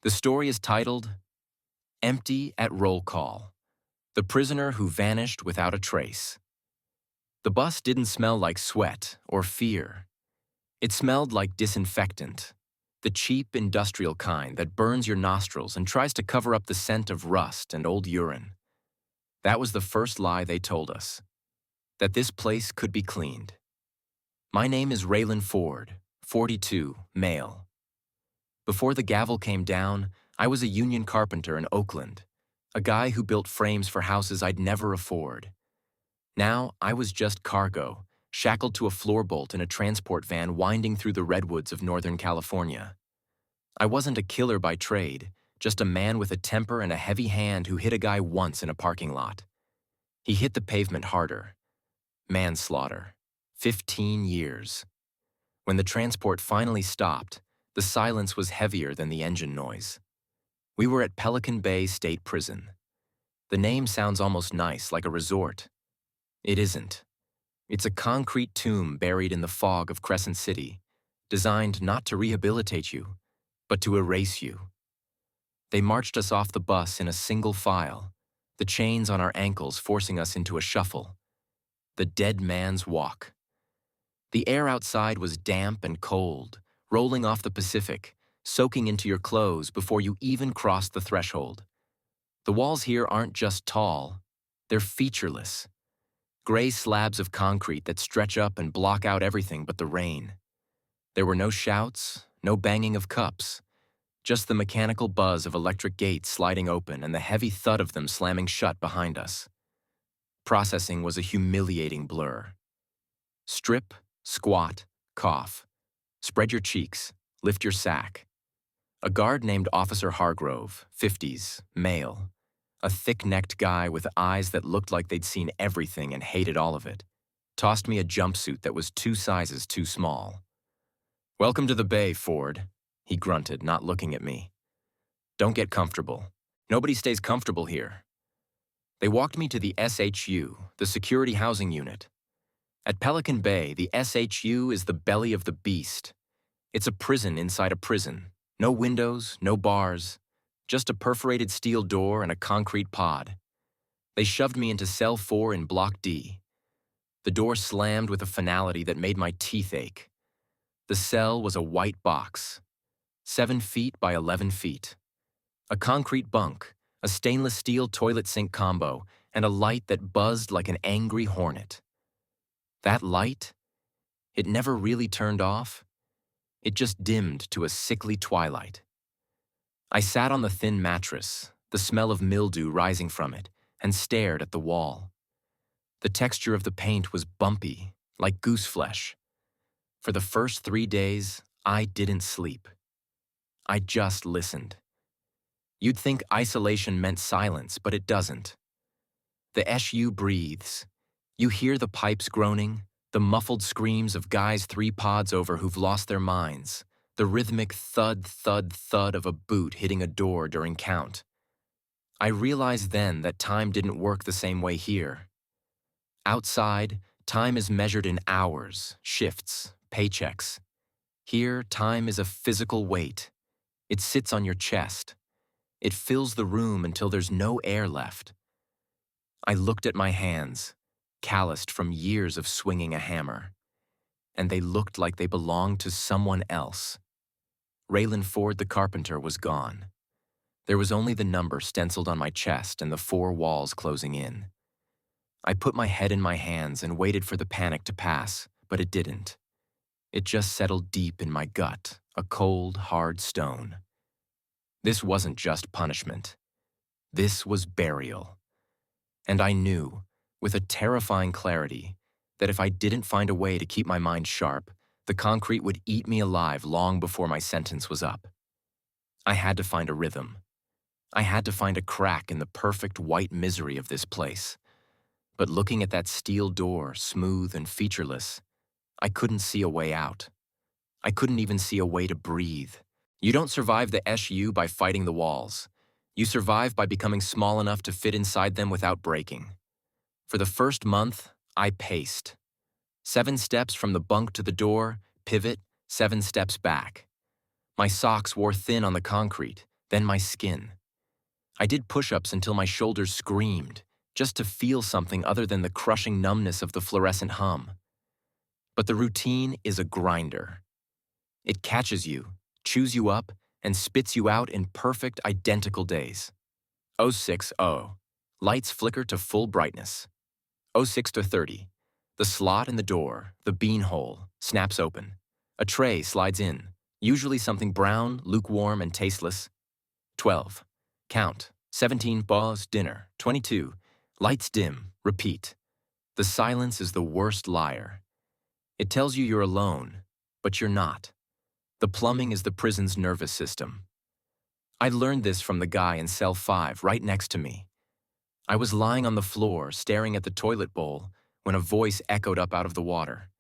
The story is titled, Empty at Roll Call, The Prisoner Who Vanished Without a Trace. The bus didn't smell like sweat or fear. It smelled like disinfectant, the cheap industrial kind that burns your nostrils and tries to cover up the scent of rust and old urine. That was the first lie they told us, that this place could be cleaned. My name is Raylan Ford, 42, male. Before the gavel came down, I was a union carpenter in Oakland, a guy who built frames for houses I'd never afford. Now, I was just cargo, shackled to a floorbolt in a transport van winding through the redwoods of Northern California. I wasn't a killer by trade, just a man with a temper and a heavy hand who hit a guy once in a parking lot. He hit the pavement harder. Manslaughter. 15 years. When the transport finally stopped, the silence was heavier than the engine noise. We were at Pelican Bay State Prison. The name sounds almost nice, like a resort. It isn't. It's a concrete tomb buried in the fog of Crescent City, designed not to rehabilitate you, but to erase you. They marched us off the bus in a single file, the chains on our ankles forcing us into a shuffle. The dead man's walk. The air outside was damp and cold, rolling off the Pacific, soaking into your clothes before you even crossed the threshold. The walls here aren't just tall, they're featureless. Gray slabs of concrete that stretch up and block out everything but the rain. There were no shouts, no banging of cups, just the mechanical buzz of electric gates sliding open and the heavy thud of them slamming shut behind us. Processing was a humiliating blur. Strip, squat, cough. Spread your cheeks, lift your sack. A guard named Officer Hargrove, 50s, male, a thick-necked guy with eyes that looked like they'd seen everything and hated all of it, tossed me a jumpsuit that was 2 sizes too small. "Welcome to the Bay, Ford," he grunted, not looking at me. "Don't get comfortable. Nobody stays comfortable here." They walked me to the SHU, the Security Housing Unit. At Pelican Bay, the SHU is the belly of the beast. It's a prison inside a prison. No windows, no bars, just a perforated steel door and a concrete pod. They shoved me into cell 4 in Block D. The door slammed with a finality that made my teeth ache. The cell was a white box, 7 feet by 11 feet. A concrete bunk, a stainless steel toilet sink combo, and a light that buzzed like an angry hornet. That light? It never really turned off. It just dimmed to a sickly twilight. I sat on the thin mattress, the smell of mildew rising from it, and stared at the wall. The texture of the paint was bumpy, like goose flesh. For the first 3 days, I didn't sleep. I just listened. You'd think isolation meant silence, but it doesn't. The SU breathes. You hear the pipes groaning, the muffled screams of guys 3 pods over who've lost their minds, the rhythmic thud, thud, thud of a boot hitting a door during count. I realized then that time didn't work the same way here. Outside, time is measured in hours, shifts, paychecks. Here, time is a physical weight. It sits on your chest. It fills the room until there's no air left. I looked at my hands, calloused from years of swinging a hammer, and they looked like they belonged to someone else. Raylan Ford the carpenter was gone. There was only the number stenciled on my chest and the 4 walls closing in. I put my head in my hands and waited for the panic to pass, but it didn't. It just settled deep in my gut, a cold, hard stone. This wasn't just punishment. This was burial. And I knew, with a terrifying clarity, that if I didn't find a way to keep my mind sharp, the concrete would eat me alive long before my sentence was up. I had to find a rhythm. I had to find a crack in the perfect white misery of this place. But looking at that steel door, smooth and featureless, I couldn't see a way out. I couldn't even see a way to breathe. You don't survive the SU by fighting the walls. You survive by becoming small enough to fit inside them without breaking. For the first month, I paced. 7 steps from the bunk to the door, pivot, 7 steps back. My socks wore thin on the concrete, then my skin. I did push-ups until my shoulders screamed, just to feel something other than the crushing numbness of the fluorescent hum. But the routine is a grinder. It catches you, chews you up, and spits you out in perfect, identical days. 06:00. Lights flicker to full brightness. 06:30. The slot in the door, the beanhole, snaps open. A tray slides in, usually something brown, lukewarm, and tasteless. 12. Count. 17 balls dinner. 22. Lights dim. Repeat. The silence is the worst liar. It tells you you're alone, but you're not. The plumbing is the prison's nervous system. I learned this from the guy in cell 5 right next to me. I was lying on the floor, staring at the toilet bowl, when a voice echoed up out of the water.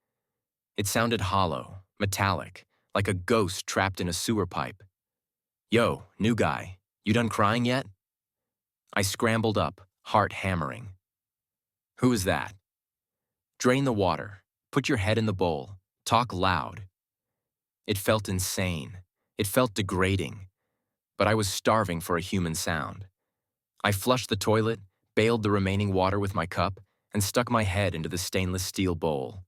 It sounded hollow, metallic, like a ghost trapped in a sewer pipe. "Yo, new guy, you done crying yet?" I scrambled up, heart hammering. "Who is that?" "Drain the water. Put your head in the bowl. Talk loud." It felt insane. It felt degrading. But I was starving for a human sound. I flushed the toilet, bailed the remaining water with my cup, and stuck my head into the stainless steel bowl.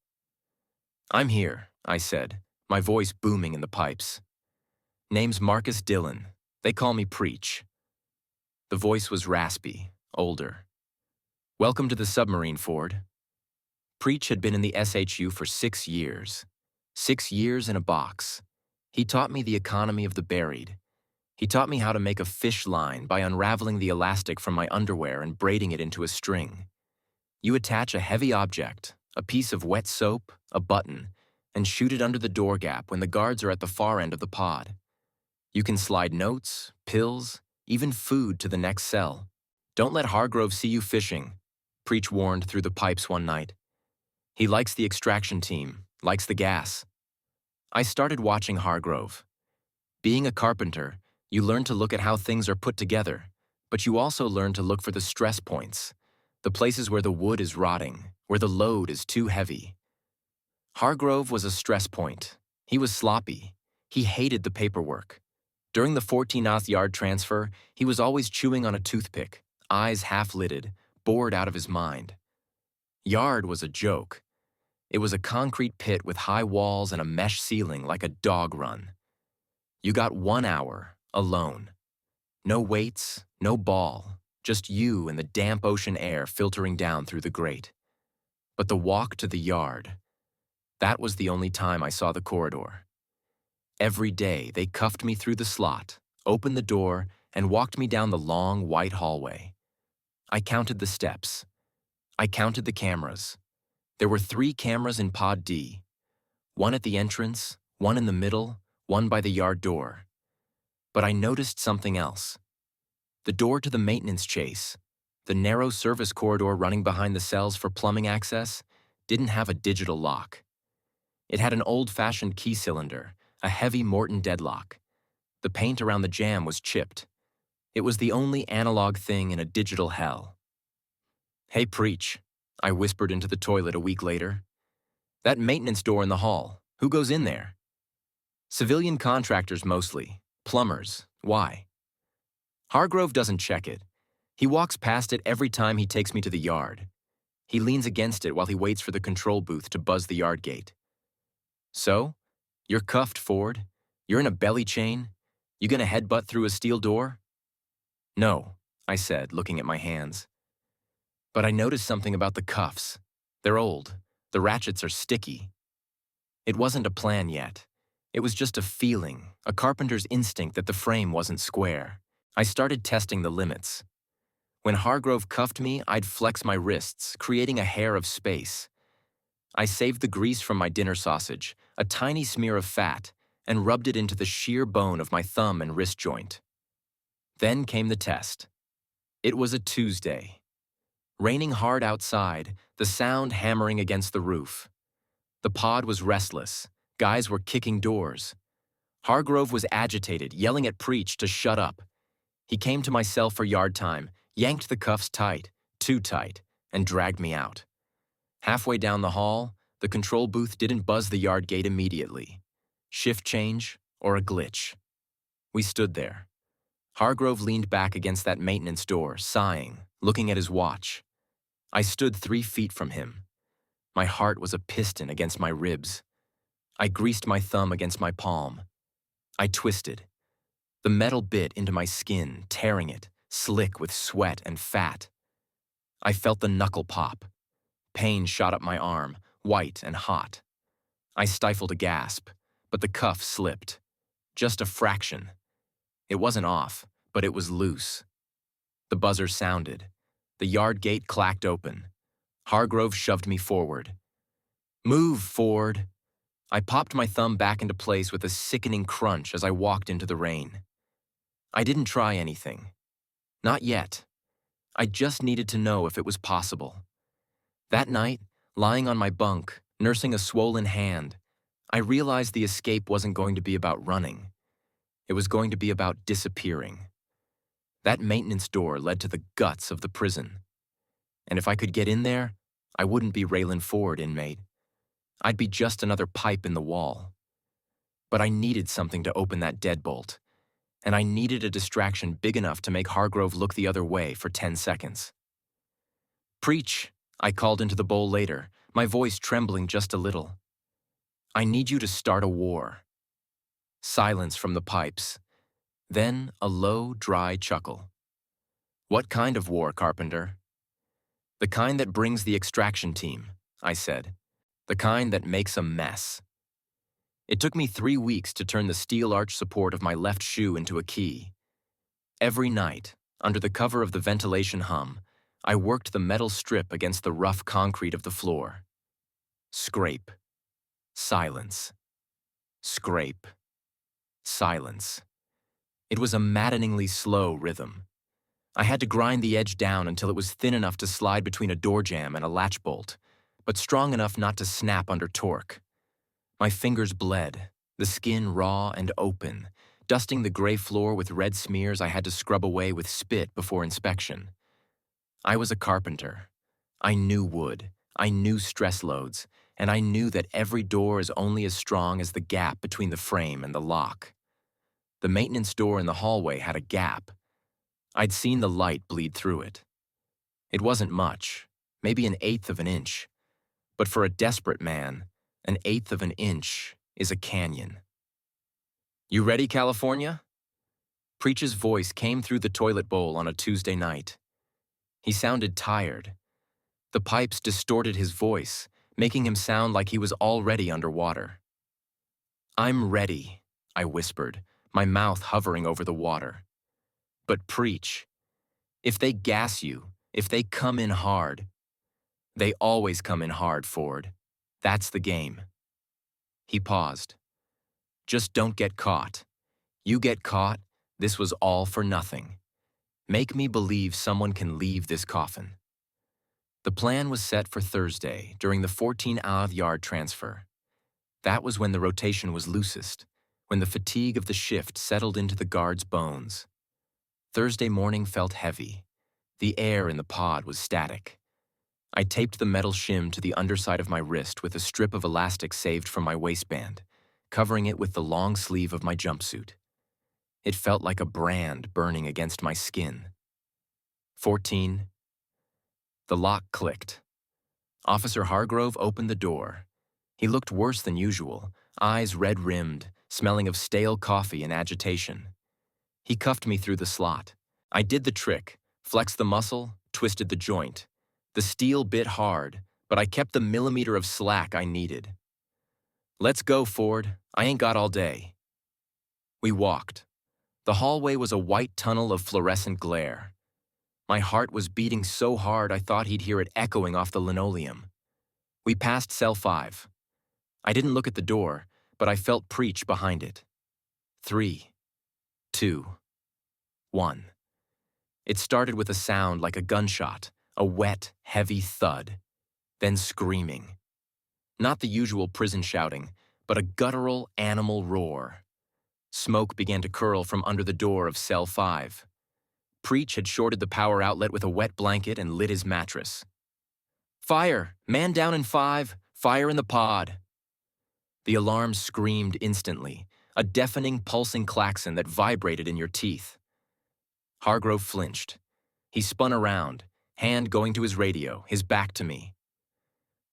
"I'm here," I said, my voice booming in the pipes. "Name's Marcus Dillon. They call me Preach." The voice was raspy, older. "Welcome to the submarine, Ford." Preach had been in the SHU for 6 years. 6 years in a box. He taught me the economy of the buried. He taught me how to make a fish line by unraveling the elastic from my underwear and braiding it into a string. You attach a heavy object, a piece of wet soap, a button, and shoot it under the door gap when the guards are at the far end of the pod. You can slide notes, pills, even food to the next cell. "Don't let Hargrove see you fishing," Preach warned through the pipes one night. "He likes the extraction team, likes the gas." I started watching Hargrove. Being a carpenter, you learn to look at how things are put together, but you also learn to look for the stress points, the places where the wood is rotting, where the load is too heavy. Hargrove was a stress point. He was sloppy. He hated the paperwork. During the 14th yard transfer, he was always chewing on a toothpick, eyes half-lidded, bored out of his mind. Yard was a joke. It was a concrete pit with high walls and a mesh ceiling like a dog run. You got 1 hour, alone. No weights, no ball, just you and the damp ocean air filtering down through the grate. But the walk to the yard, that was the only time I saw the corridor. Every day, they cuffed me through the slot, opened the door, and walked me down the long, white hallway. I counted the steps. I counted the cameras. There were 3 cameras in Pod D. One at the entrance, one in the middle, one by the yard door. But I noticed something else. The door to the maintenance chase, the narrow service corridor running behind the cells for plumbing access, didn't have a digital lock. It had an old-fashioned key cylinder, a heavy Morton deadlock. The paint around the jamb was chipped. It was the only analog thing in a digital hell. "Hey, Preach," I whispered into the toilet a week later. "That maintenance door in the hall, who goes in there?" "Civilian contractors mostly. Plumbers. Why?" "Hargrove doesn't check it. He walks past it every time he takes me to the yard. He leans against it while he waits for the control booth to buzz the yard gate." "So? You're cuffed, Ford. You're in a belly chain. You gonna headbutt through a steel door?" "No," I said, looking at my hands. But I noticed something about the cuffs. They're old. The ratchets are sticky. It wasn't a plan yet. It was just a feeling, a carpenter's instinct that the frame wasn't square. I started testing the limits. When Hargrove cuffed me, I'd flex my wrists, creating a hair of space. I saved the grease from my dinner sausage, a tiny smear of fat, and rubbed it into the sheer bone of my thumb and wrist joint. Then came the test. It was a Tuesday. Raining hard outside, the sound hammering against the roof. The pod was restless. Guys were kicking doors. Hargrove was agitated, yelling at Preach to shut up. He came to my cell for yard time, yanked the cuffs tight, too tight, and dragged me out. Halfway down the hall, the control booth didn't buzz the yard gate immediately. Shift change or a glitch. We stood there. Hargrove leaned back against that maintenance door, sighing, looking at his watch. I stood 3 feet from him. My heart was a piston against my ribs. I greased my thumb against my palm. I twisted. The metal bit into my skin, tearing it, slick with sweat and fat. I felt the knuckle pop. Pain shot up my arm, white and hot. I stifled a gasp, but the cuff slipped. Just a fraction. It wasn't off, but it was loose. The buzzer sounded. The yard gate clacked open. Hargrove shoved me forward. "Move, Ford." I popped my thumb back into place with a sickening crunch as I walked into the rain. I didn't try anything. Not yet. I just needed to know if it was possible. That night, lying on my bunk, nursing a swollen hand, I realized the escape wasn't going to be about running. It was going to be about disappearing. That maintenance door led to the guts of the prison. And if I could get in there, I wouldn't be Raylan Ford, inmate. I'd be just another pipe in the wall. But I needed something to open that deadbolt, and I needed a distraction big enough to make Hargrove look the other way for 10 seconds. "Preach," I called into the bowl later, my voice trembling just a little. "I need you to start a war." Silence from the pipes. Then a low, dry chuckle. "What kind of war, Carpenter?" "The kind that brings the extraction team," I said. "The kind that makes a mess." It took me 3 weeks to turn the steel arch support of my left shoe into a key. Every night, under the cover of the ventilation hum, I worked the metal strip against the rough concrete of the floor. Scrape. Silence. Scrape. Silence. It was a maddeningly slow rhythm. I had to grind the edge down until it was thin enough to slide between a door jamb and a latch bolt, but strong enough not to snap under torque. My fingers bled, the skin raw and open, dusting the gray floor with red smears I had to scrub away with spit before inspection. I was a carpenter. I knew wood, I knew stress loads, and I knew that every door is only as strong as the gap between the frame and the lock. The maintenance door in the hallway had a gap. I'd seen the light bleed through it. It wasn't much, maybe 1/8 of an inch, but for a desperate man, 1/8 of an inch is a canyon. "You ready, California?" Preach's voice came through the toilet bowl on a Tuesday night. He sounded tired. The pipes distorted his voice, making him sound like he was already underwater. "I'm ready," I whispered, my mouth hovering over the water. "But preach. If they gas you, if they come in hard." "They always come in hard, Ford. That's the game." He paused. "Just don't get caught. You get caught, this was all for nothing. Make me believe someone can leave this coffin." The plan was set for Thursday during the 14-hour yard transfer. That was when the rotation was loosest, when the fatigue of the shift settled into the guard's bones. Thursday morning felt heavy. The air in the pod was static. I taped the metal shim to the underside of my wrist with a strip of elastic saved from my waistband, covering it with the long sleeve of my jumpsuit. It felt like a brand burning against my skin. 14. The lock clicked. Officer Hargrove opened the door. He looked worse than usual, eyes red-rimmed, smelling of stale coffee and agitation. He cuffed me through the slot. I did the trick, flexed the muscle, twisted the joint. The steel bit hard, but I kept the millimeter of slack I needed. "Let's go, Ford. I ain't got all day." We walked. The hallway was a white tunnel of fluorescent glare. My heart was beating so hard I thought he'd hear it echoing off the linoleum. We passed cell 5. I didn't look at the door, but I felt Preach behind it. 3, 2, 1. It started with a sound like a gunshot, a wet, heavy thud, then screaming. Not the usual prison shouting, but a guttural animal roar. Smoke began to curl from under the door of cell 5. Preach had shorted the power outlet with a wet blanket and lit his mattress. "Fire! Man down in 5! Fire in the pod!" The alarm screamed instantly, a deafening, pulsing klaxon that vibrated in your teeth. Hargrove flinched. He spun around, hand going to his radio, his back to me.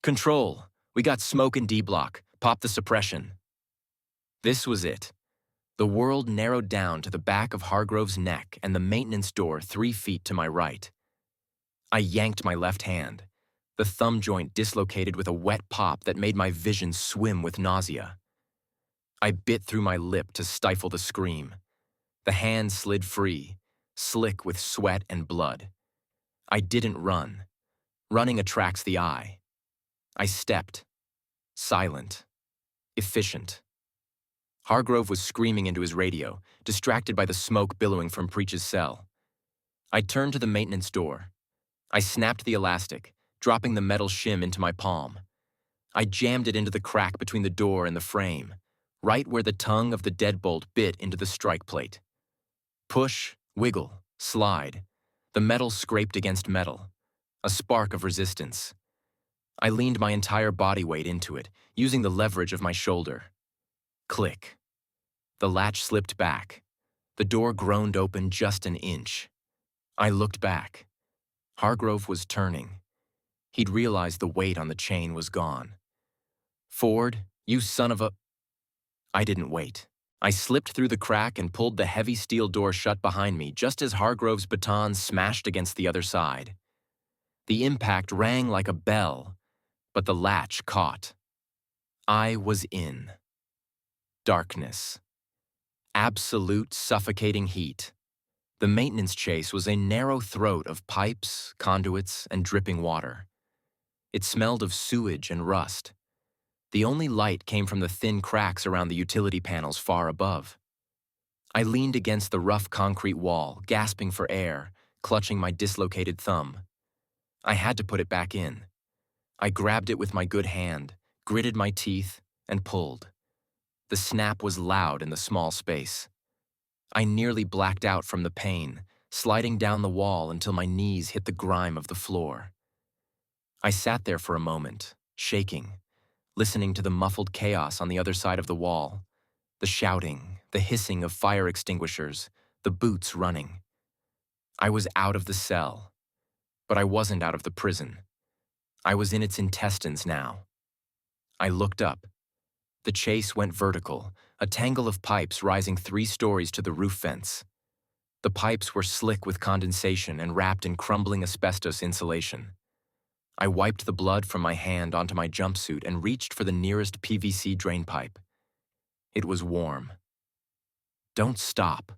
"Control, we got smoke in D block. Pop the suppression." This was it. The world narrowed down to the back of Hargrove's neck and the maintenance door 3 feet to my right. I yanked my left hand. The thumb joint dislocated with a wet pop that made my vision swim with nausea. I bit through my lip to stifle the scream. The hand slid free, slick with sweat and blood. I didn't run. Running attracts the eye. I stepped. Silent. Efficient. Hargrove was screaming into his radio, distracted by the smoke billowing from Preach's cell. I turned to the maintenance door. I snapped the elastic, dropping the metal shim into my palm. I jammed it into the crack between the door and the frame, right where the tongue of the deadbolt bit into the strike plate. Push, wiggle, slide. The metal scraped against metal. A spark of resistance. I leaned my entire body weight into it, using the leverage of my shoulder. Click. The latch slipped back. The door groaned open just an inch. I looked back. Hargrove was turning. He'd realized the weight on the chain was gone. "Ford, you son of a—" I didn't wait. I slipped through the crack and pulled the heavy steel door shut behind me just as Hargrove's baton smashed against the other side. The impact rang like a bell, but the latch caught. I was in. Darkness. Absolute suffocating heat. The maintenance chase was a narrow throat of pipes, conduits, and dripping water. It smelled of sewage and rust. The only light came from the thin cracks around the utility panels far above. I leaned against the rough concrete wall, gasping for air, clutching my dislocated thumb. I had to put it back in. I grabbed it with my good hand, gritted my teeth, and pulled. The snap was loud in the small space. I nearly blacked out from the pain, sliding down the wall until my knees hit the grime of the floor. I sat there for a moment, shaking, listening to the muffled chaos on the other side of the wall, the shouting, the hissing of fire extinguishers, the boots running. I was out of the cell, but I wasn't out of the prison. I was in its intestines now. I looked up. The chase went vertical, a tangle of pipes rising 3 stories to the roof vents. The pipes were slick with condensation and wrapped in crumbling asbestos insulation. I wiped the blood from my hand onto my jumpsuit and reached for the nearest PVC drain pipe. It was warm. "Don't stop,"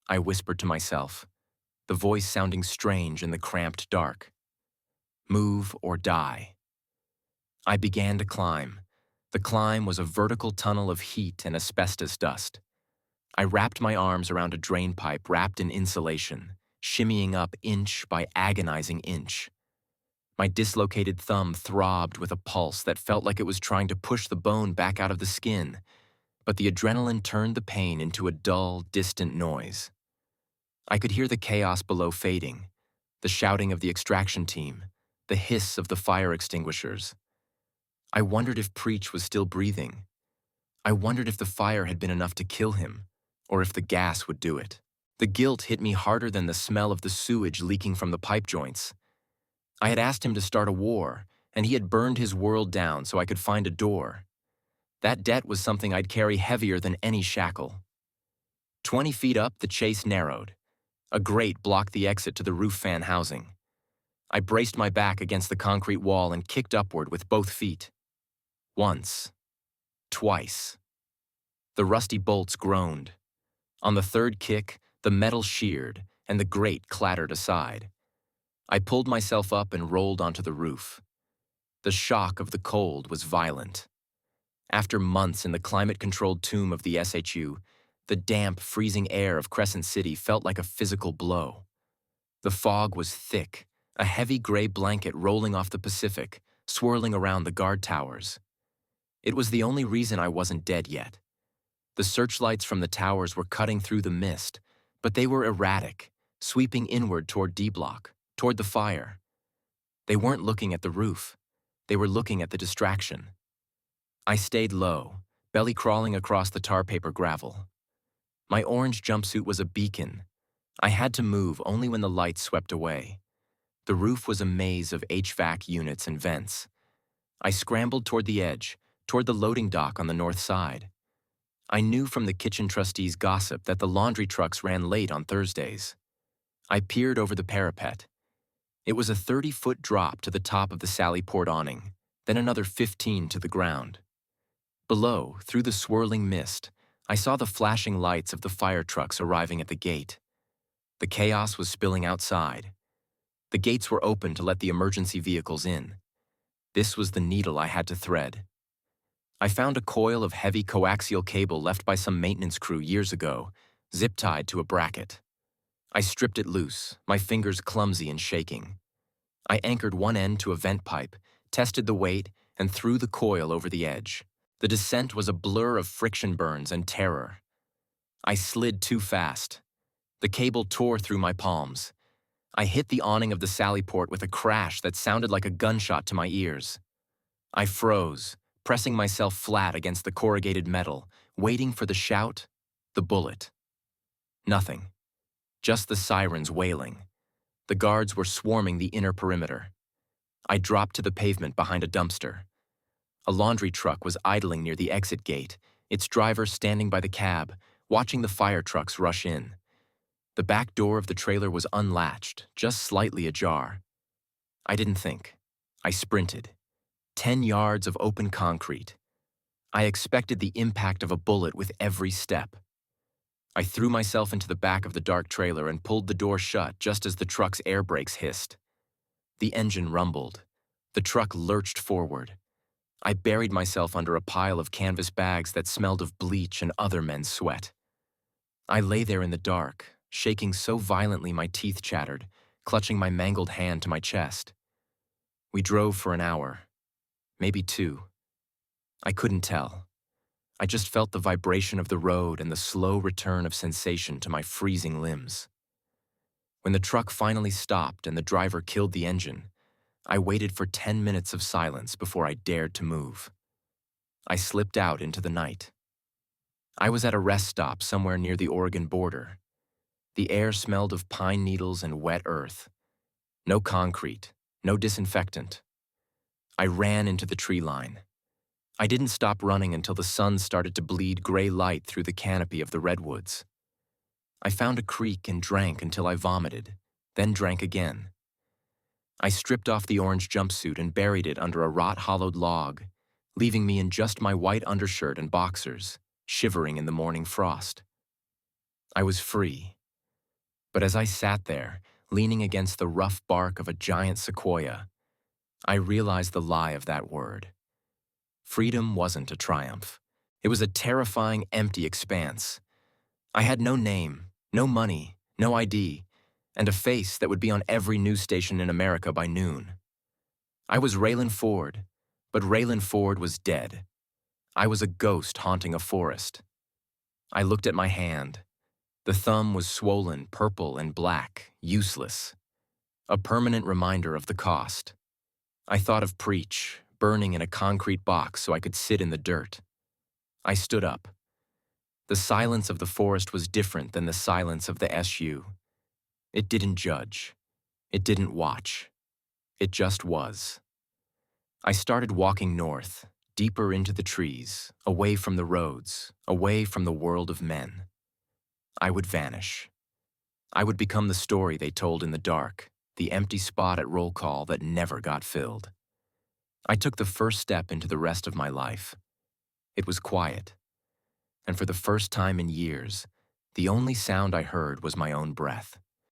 I whispered to myself, the voice sounding strange in the cramped dark. "Move or die." I began to climb. The climb was a vertical tunnel of heat and asbestos dust. I wrapped my arms around a drain pipe wrapped in insulation, shimmying up inch by agonizing inch. My dislocated thumb throbbed with a pulse that felt like it was trying to push the bone back out of the skin, but the adrenaline turned the pain into a dull, distant noise. I could hear the chaos below fading, the shouting of the extraction team, the hiss of the fire extinguishers. I wondered if Preach was still breathing. I wondered if the fire had been enough to kill him, or if the gas would do it. The guilt hit me harder than the smell of the sewage leaking from the pipe joints. I had asked him to start a war, and he had burned his world down so I could find a door. That debt was something I'd carry heavier than any shackle. 20 feet up, the chase narrowed. A grate blocked the exit to the roof fan housing. I braced my back against the concrete wall and kicked upward with both feet. Once. Twice. The rusty bolts groaned. On the third kick, the metal sheared, and the grate clattered aside. I pulled myself up and rolled onto the roof. The shock of the cold was violent. After months in the climate-controlled tomb of the SHU, the damp, freezing air of Crescent City felt like a physical blow. The fog was thick, a heavy gray blanket rolling off the Pacific, swirling around the guard towers. It was the only reason I wasn't dead yet. The searchlights from the towers were cutting through the mist, but they were erratic, sweeping inward toward D-Block, toward the fire. They weren't looking at the roof. They were looking at the distraction. I stayed low, belly crawling across the tar paper gravel. My orange jumpsuit was a beacon, I had to move only when the lights swept away. The roof was a maze of HVAC units and vents. I scrambled toward the edge, toward the loading dock on the north side. I knew from the kitchen trustee's gossip that the laundry trucks ran late on Thursdays. I peered over the parapet. It was a 30-foot drop to the top of the Sally Port awning, then another 15 to the ground. Below, through the swirling mist, I saw the flashing lights of the fire trucks arriving at the gate. The chaos was spilling outside. The gates were open to let the emergency vehicles in. This was the needle I had to thread. I found a coil of heavy coaxial cable left by some maintenance crew years ago, zip-tied to a bracket. I stripped it loose, my fingers clumsy and shaking. I anchored one end to a vent pipe, tested the weight, and threw the coil over the edge. The descent was a blur of friction burns and terror. I slid too fast. The cable tore through my palms. I hit the awning of the Sally Port with a crash that sounded like a gunshot to my ears. I froze, pressing myself flat against the corrugated metal, waiting for the shout, the bullet. Nothing. Just the sirens wailing. The guards were swarming the inner perimeter. I dropped to the pavement behind a dumpster. A laundry truck was idling near the exit gate, its driver standing by the cab, watching the fire trucks rush in. The back door of the trailer was unlatched, just slightly ajar. I didn't think. I sprinted. 10 yards of open concrete. I expected the impact of a bullet with every step. I threw myself into the back of the dark trailer and pulled the door shut just as the truck's air brakes hissed. The engine rumbled. The truck lurched forward. I buried myself under a pile of canvas bags that smelled of bleach and other men's sweat. I lay there in the dark, shaking so violently my teeth chattered, clutching my mangled hand to my chest. We drove for an hour, maybe 2. I couldn't tell. I just felt the vibration of the road and the slow return of sensation to my freezing limbs. When the truck finally stopped and the driver killed the engine, I waited for 10 minutes of silence before I dared to move. I slipped out into the night. I was at a rest stop somewhere near the Oregon border. The air smelled of pine needles and wet earth. No concrete, no disinfectant. I ran into the tree line. I didn't stop running until the sun started to bleed gray light through the canopy of the redwoods. I found a creek and drank until I vomited, then drank again. I stripped off the orange jumpsuit and buried it under a rot-hollowed log, leaving me in just my white undershirt and boxers, shivering in the morning frost. I was free. But as I sat there, leaning against the rough bark of a giant sequoia, I realized the lie of that word. Freedom wasn't a triumph. It was a terrifying, empty expanse. I had no name, no money, no ID, and a face that would be on every news station in America by noon. I was Raylan Ford, but Raylan Ford was dead. I was a ghost haunting a forest. I looked at my hand. The thumb was swollen, purple and black, useless. A permanent reminder of the cost. I thought of Preach, burning in a concrete box so I could sit in the dirt. I stood up. The silence of the forest was different than the silence of the SU. It didn't judge. It didn't watch. It just was. I started walking north, deeper into the trees, away from the roads, away from the world of men. I would vanish. I would become the story they told in the dark, the empty spot at roll call that never got filled. I took the first step into the rest of my life. It was quiet. And for the first time in years, the only sound I heard was my own breath.